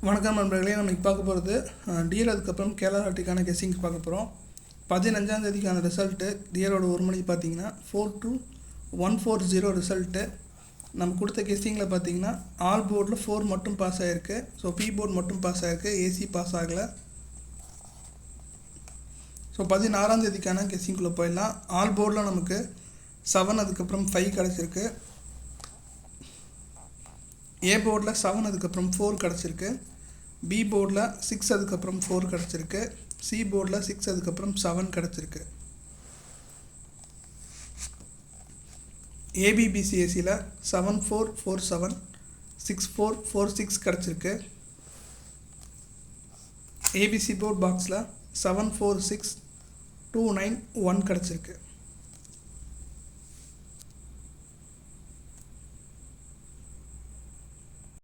வணக்கம் நண்பர்களே, நம்ம இப்போ பார்க்க போகிறது டிஎல். அதுக்கப்புறம் கேரளாட்டிக்கான கெஸ்ஸிங் பார்க்க போகிறோம். 15ஆம் தேதிக்கான ரிசல்ட்டு டிஎலோட 1 மணிக்கு பார்த்தீங்கன்னா 42140 ரிசல்ட்டு. நம்ம கொடுத்த கெஸ்ஸிங்கில் பார்த்தீங்கன்னா ஆல் போர்டில் 4 மட்டும் பாஸ் ஆகிருக்கு. ஸோ பி போர்டு மட்டும் பாஸ் ஆகிருக்கு, ஏசி பாஸ் ஆகலை. ஸோ 16ஆம் தேதிக்கான கெஸ்ஸிங்குள்ளே போயிடலாம். ஆல் போர்டில் நமக்கு 7, அதுக்கப்புறம் 5 கிடச்சிருக்கு. ஏ போர்டில் 7, அதுக்கப்புறம் 4 கிடச்சிருக்கு. பி போர்டில் 6, அதுக்கப்புறம் 4 கிடச்சிருக்கு. சி போர்டில் 6, அதுக்கப்புறம் 7 கிடச்சிருக்கு. ஏபிபிசிஎஸ்சியில் 7447, 6446 கிடச்சிருக்கு. ஏபிசி போர்ட் பாக்ஸில் 746291 கிடச்சிருக்கு.